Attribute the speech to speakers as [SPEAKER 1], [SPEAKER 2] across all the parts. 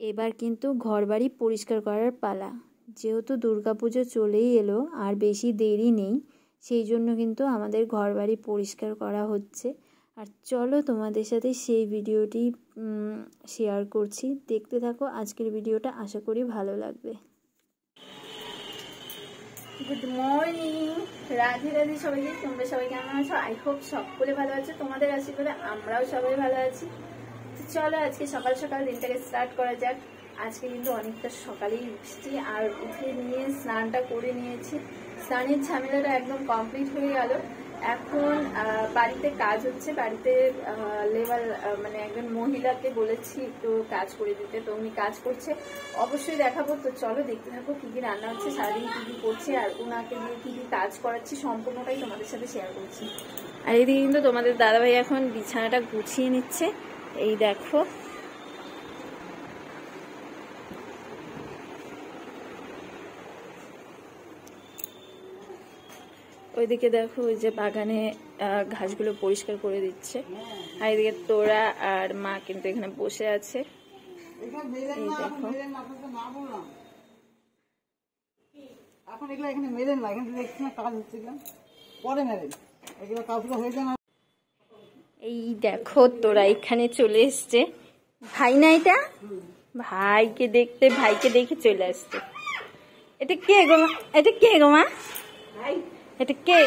[SPEAKER 1] এবার কিন্তু ঘরবাড়ি পরিষ্কার করার পালা। যেহেতু দুর্গাপুজো চলেই এলো আর বেশি দেরি নেই, সেই জন্য কিন্তু আমাদের ঘরবাড়ি পরিষ্কার করা হচ্ছে। আর চলো তোমাদের সাথে সেই ভিডিওটি শেয়ার করছি, দেখতে থাকো আজকের ভিডিওটা, আশা করি ভালো লাগবে। গুড মর্নিং, রাধে রাধে সবাইকে। তোমরা সবাই কেমন আছো? আই হোপ সকলে ভালো আছো, তোমাদের আশীর্বাদে আমরাও সবাই ভালো আছি। চলো আজকে সকাল সকাল দিনটাকে স্টার্ট করা যাক। আজকে কিন্তু অনেকটা সকালেই উঠছি, আর উঠে নিয়ে স্নানটা করে নিয়েছি। স্নানের ঝামেলাটা একদম কমপ্লিট হয়ে গেল। এখন বাড়িতে কাজ হচ্ছে, বাড়িতে লেবার মানে একজন মহিলাকে বলেছি একটু কাজ করে দিতে, তো উনি কাজ করছে, অবশ্যই দেখাবো। তো চলো দেখতে থাকো কি কি রান্না হচ্ছে, সারাদিন কি কি করছে, আর ওনাকে দিয়ে কি কি কাজ করাচ্ছি সম্পূর্ণটাই তোমাদের সাথে শেয়ার করছি। আর এদিকে কিন্তু তোমাদের দাদাভাই এখন বিছানাটা গুছিয়ে নিচ্ছে, এই দেখো। ওইদিকে দেখো ওই যে বাগানে ঘাসগুলো পরিষ্কার করে দিচ্ছে, আর এদিকে তোরা আর মা কিন্তু এখানে বসে আছে, এই দেখো। এই দেখো তোরা এখানে চলে এসছে, ভাই না এটা, ভাইকে দেখতে, ভাইকে দেখে চলে আসছে। এটা কে গো মা? এটা কে গো মা? এটা কে?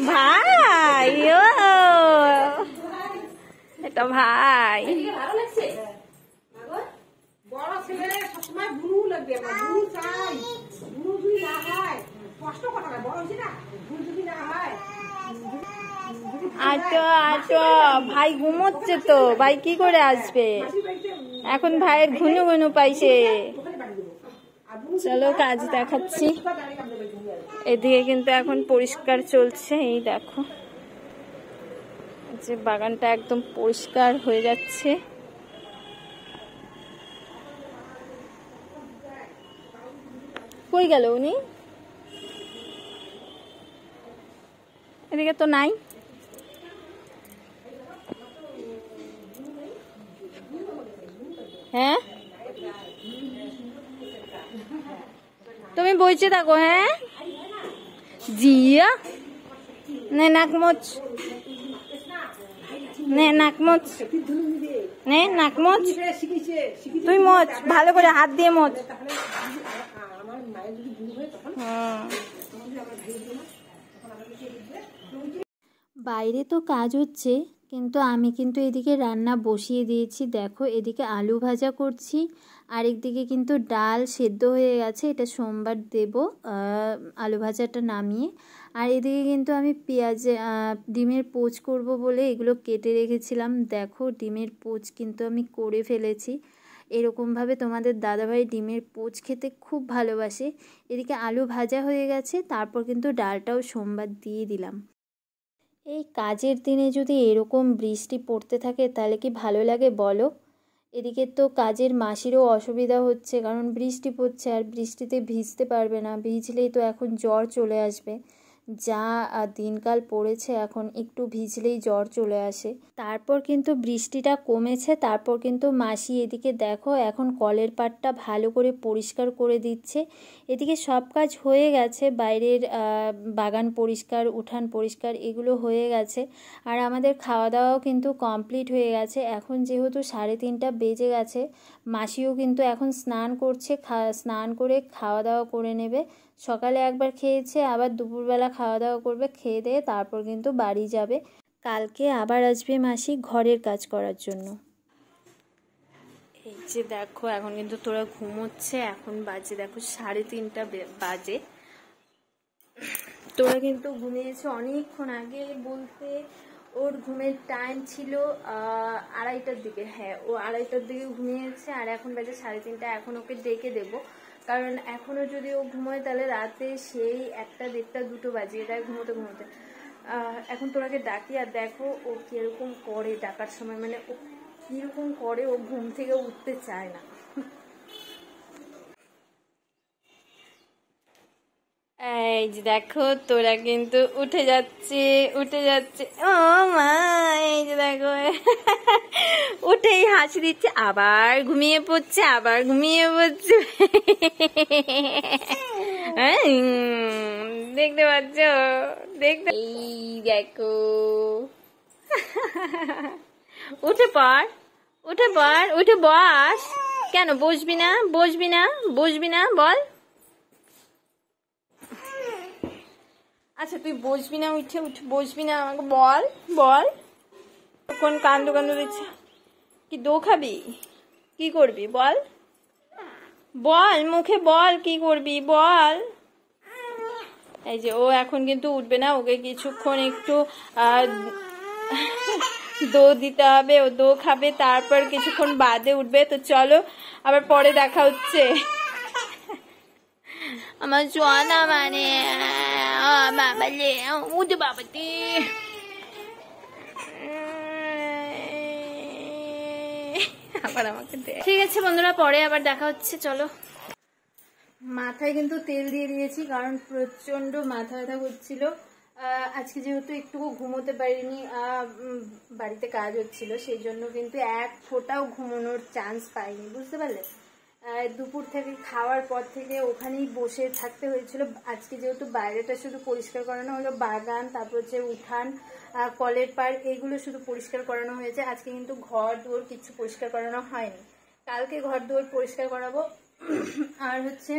[SPEAKER 1] ভাই, ও এটা ভাই। আটো আটো, ভাই ঘুমোচ্ছে তো, ভাই কি করে আসবে এখন? ভাইয়ের ঘুনু ঘুনু পাইছে। চলো কাজ দেখাচ্ছি। এদিকে কিন্তু এখন পরিষ্কার চলছে, এই দেখো যে বাগানটা একদম পরিষ্কার হয়ে যাচ্ছে। কই গেল উনি? এদিকে তো নাই। হ্যাঁ তুমি বইছে থাকো। হ্যাঁ জিয়া, নে নাক মোচ, নে নাক মোচ, নে নাক মোচ, তুই মোচ ভালো করে, হাত দিয়ে মোচ। বাইরে তো কাজ হচ্ছে, কিন্তু আমি কিন্তু এদিকে রান্না বসিয়ে দিয়েছি। দেখো এদিকে আলু ভাজা করছি, আরেকদিকে কিন্তু ডাল সেদ্ধ হয়ে গেছে, এটা সোমবার দেব আলু ভাজাটা নামিয়ে। আর এদিকে কিন্তু আমি ডিমের পোচ করব বলে এগুলো কেটে রেখেছিলাম। দেখো ডিমের পোচ কিন্তু আমি করে ফেলেছি। এরকমভাবে তোমাদের দাদাভাই ডিমের পোচ খেতে খুব ভালোবাসে। এদিকে আলু ভাজা হয়ে গেছে, তারপর কিন্তু ডালটাও সোমবার দিয়ে দিলাম। এই কাজের দিনে যদি এরকম বৃষ্টি পড়তে থাকে তাহলে কি ভালো লাগে বলো? এদিকে তো কাজের মাসিরও অসুবিধা হচ্ছে, কারণ বৃষ্টি পড়ছে আর বৃষ্টিতে ভিজতে পারবে না, ভিজলেই তো এখন জ্বর চলে আসবে। যা দিনকাল পড়েছে, এখন একটু ভিজলেই জ্বর চলে আসে। তারপর কিন্তু বৃষ্টিটা কমেছে, তারপর কিন্তু মাসি এদিকে দেখো এখন কলের পাড়টা ভালো করে পরিষ্কার করে দিচ্ছে। এদিকে সব কাজ হয়ে গেছে, বাইরের বাগান পরিষ্কার, উঠান পরিষ্কার, এগুলো হয়ে গেছে। আর আমাদের খাওয়া দাওয়াও কিন্তু কমপ্লিট হয়ে গেছে। এখন যেহেতু 3:30 বেজে গেছে, মাসিও কিন্তু এখন স্নান করছে, স্নান করে খাওয়া দাওয়া করে নেবে। সকালে একবার খেয়েছে, আবার দুপুরবেলা খাওয়া দাওয়া করবে, খেয়ে দিয়ে তারপর কিন্তু বাড়ি যাবে। কালকে আবার আসবে মাসি ঘরের কাজ করার জন্য। এই যে দেখো এখন কিন্তু তোরা ঘুমোচ্ছে, এখন বাজে দেখো 3:30 বাজে। তোরা কিন্তু ঘুমিয়েছে অনেকক্ষণ আগে, বলতে ওর ঘুমের টাইম ছিল 2:30টার দিকে। হ্যাঁ, ও 2:30টার দিকে ঘুমিয়েছে, আর এখন বাজে 3:30। এখন ওকে ডেকে দেবো, কারণ এখনও যদি ও ঘুমোয় তাহলে রাতে সেই 1টা, 1:30, 2টো বাজিয়ে দেয় ঘুমোতে ঘুমোতে। এখন তোরাকে ডাকি, আর দেখো ও কীরকম করে ডাকার সময়, মানে ও কীরকম করে, ও ঘুম থেকে উঠতে চায় না। এই যে দেখো তোরা কিন্তু উঠে যাচ্ছে ও মা, এই যে দেখো উঠেই হাসি দিচ্ছে, আবার ঘুমিয়ে পড়ছে দেখতে পাচ্ছ, দেখতে, এই দেখো উঠে পড় উঠে বস, কেন বসবি না বল, আচ্ছা তুই বসবি না, উঠে বসবি না, আমাকে বল কোন কান্দ দিচ্ছে, কি দো খাবি, কি করবি বল মুখে বল, কি করবি বল। এই যে ও এখন কিন্তু উঠবে না, ওকে কিছুক্ষণ একটু দো দিতে হবে, ও দো খাবে, তারপর কিছুক্ষণ বাদে উঠবে। তো চলো আবার পরে দেখা হচ্ছে। আমার সোনা মানে বাবালে উঠে বাবাটি, আবার আমাকে ঠিক আছে বন্ধুরা, পরে আবার দেখা হচ্ছে, চলো। মাথায় কিন্তু তেল দিয়ে দিয়েছি, কারণ প্রচন্ড মাথা ব্যথা করছিল। আজকে যেহেতু একটুকু ঘুমোতে পারিনি, বাড়িতে কাজ হচ্ছিল, সেই জন্য কিন্তু এক ফোঁটাও ঘুমানোর চান্স পাইনি, বুঝতে পারলে। দুপুর থেকে খাওয়ার পর থেকে ওখানেই বসে থাকতে হয়েছিল। আজকে যেহেতু বাইরেটা শুধু পরিষ্কার করানো হলো, বাগান, তারপর হচ্ছে উঠান, কলের পাড়, এগুলো শুধু পরিষ্কার করানো হয়েছে। আজকে কিন্তু ঘর দুয়ার কিছু পরিষ্কার করানো হয়নি, কালকে ঘর দুয়ার পরিষ্কার করাবো। আর হচ্ছে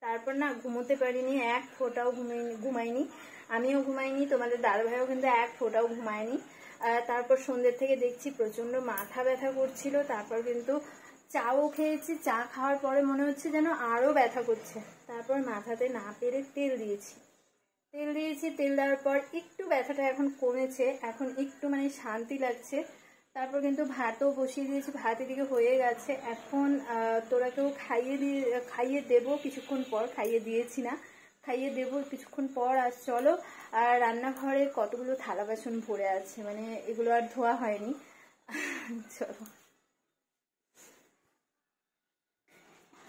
[SPEAKER 1] তারপর না ঘুমোতে পারিনি, এক ফোঁটাও ঘুমাইনি, আমিও ঘুমাইনি, তোমাদের দাদা ভাইও কিন্তু এক ফোঁটাও ঘুমায়নি। তারপর সন্ধ্যের থেকে দেখছি প্রচন্ড মাথা ব্যথা করছিল, তারপর কিন্তু চাও খেয়েছি, চা খাওয়ার পরে মনে হচ্ছে যেন আরো ব্যথা করছে। তারপর মাথাতে না পেরে তেল দিয়েছি, তেল দেওয়ার পর একটু ব্যথাটা এখন কমেছে, এখন একটু মানে শান্তি লাগছে। তারপর কিন্তু ভাতও বসিয়ে দিয়েছি, ভাত এদিকে হয়ে গেছে। এখন তোরাকেও খাইয়ে দেবো কিছুক্ষণ পর, খাইয়ে দিয়েছি না, খাইয়ে দেবো কিছুক্ষণ পর। আর চলো, আর রান্নাঘরে কতগুলো থালা বাসন ভরে আছে, মানে এগুলো আর ধোয়া হয়নি। চলো,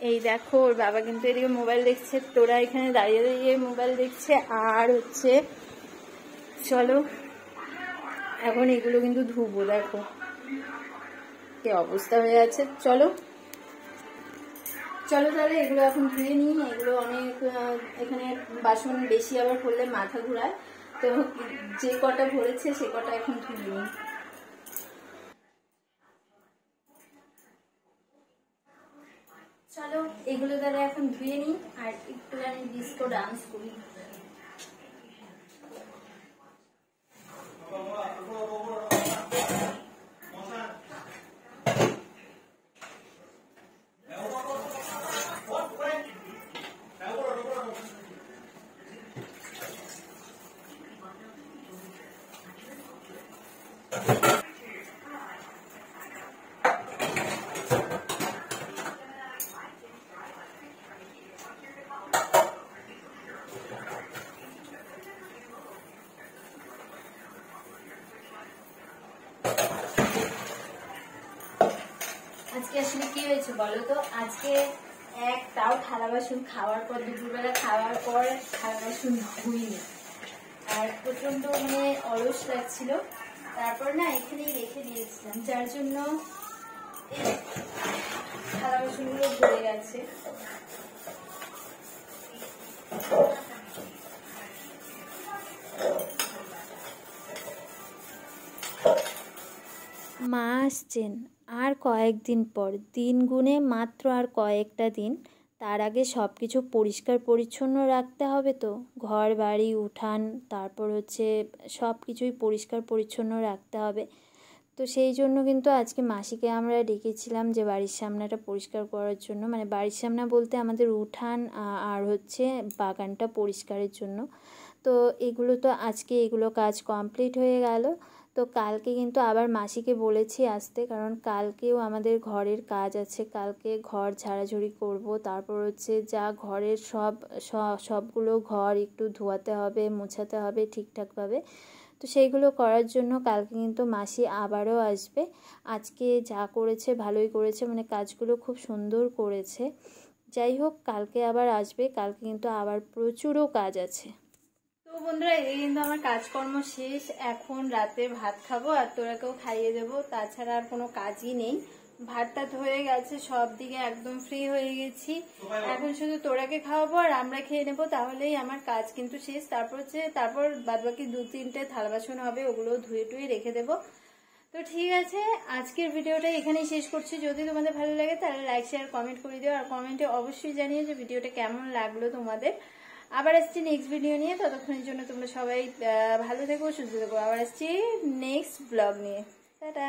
[SPEAKER 1] এই দেখো ওর বাবা কিন্তু এদিকে মোবাইল দেখছে, তোরা এখানে দাঁড়িয়ে দাঁড়িয়ে মোবাইল দেখছে। আর হচ্ছে চলো এখন এগুলো কিন্তু ধুবো, দেখো কি অবস্থা হয়ে আছে। চলো তাহলে এগুলো এখন ধুয়ে নিই, এগুলো অনেক, এখানে বাসন বেশি আবার করলে মাথা ঘুরায়, তো যে কটা ভরেছে সে কটা এখন ধুয়ে নিই। চলো এগুলো দ্বারা এখন ধুয়ে নিই, আর একটুখানি ডিস্কো ডান্স করি। আজকে আসলে কি হয়েছে বলো তো, আজকে একটাও থালা বাসন খাওয়ার পর, দুপুরবেলা খাওয়ার পর থালা বাসন ধুইনি, আর প্রচন্ড মানে অলস লাগছিল। তারপর না এখানেই রেখে দিয়েছিলাম, যার জন্য থালা বাসনগুলো ভরে গেছে। মা আসছেন আর কয়েকদিন পর, দিন গুনে মাত্র আর কয়েকটা দিন, তার আগে সব কিছু পরিষ্কার পরিচ্ছন্ন রাখতে হবে। তো ঘর বাড়ি উঠান, তারপর হচ্ছে সব কিছুই পরিষ্কার পরিচ্ছন্ন রাখতে হবে। তো সেই জন্য কিন্তু আজকে মাসিকে আমরা ডেকেছিলাম যে বাড়ির সামনাটা পরিষ্কার করার জন্য, মানে বাড়ির সামনা বলতে আমাদের উঠান আর হচ্ছে বাগানটা পরিষ্কারের জন্য। তো এগুলো তো আজকে এগুলো কাজ কমপ্লিট হয়ে গেল। তো কালকে কিন্তু আবার মাসিকে বলেছি আসতে, কারণ কালকেও আমাদের ঘরের কাজ আছে, কালকে ঘর ঝাড়াঝুড়ি করব, তারপর হচ্ছে যা ঘরের সবগুলো ঘর একটু ধোয়াতে হবে, মোছাতে হবে ঠিকঠাকভাবে। তো সেইগুলো করার জন্য কালকে কিন্তু মাসি আবারও আসবে। আজকে যা করেছে ভালোই করেছে, মানে কাজগুলো খুব সুন্দর করেছে। যাই হোক, কালকে আবার আসবে, কালকে কিন্তু আবার প্রচুরও কাজ আছে। তো বন্ধুরা, এই কিন্তু আমার কাজকর্ম শেষ। এখন রাতে ভাত খাবো আর তোরাকেও খাইয়ে দেবো, তাছাড়া আর কোনো কাজই নেই। ভাতটা হয়ে গেছে, সব দিকে একদম ফ্রি হয়ে গেছি। এখন শুধু তোরাকে খাওয়াবো আর আমরা খেয়ে নেবো, তাহলেই আমার কাজ কিন্তু শেষ। তারপর বাদবাকি 2-3টে থালা বাসন হবে, ওগুলো ধুয়ে টুয়ে রেখে দেবো। তো ঠিক আছে, আজকের ভিডিওটা এখানেই শেষ করছি। যদি তোমাদের ভালো লাগে তাহলে লাইক শেয়ার কমেন্ট করে দিও, আর কমেন্টে অবশ্যই জানিও যে ভিডিওটা কেমন লাগলো তোমাদের। আবার আসছি নেক্সট ভিডিও নিয়ে, ততক্ষণের জন্য তোমরা সবাই ভালো থেকো, সুস্থ থেকো। আবার আসছি নেক্সট ব্লগ নিয়ে। টাটা।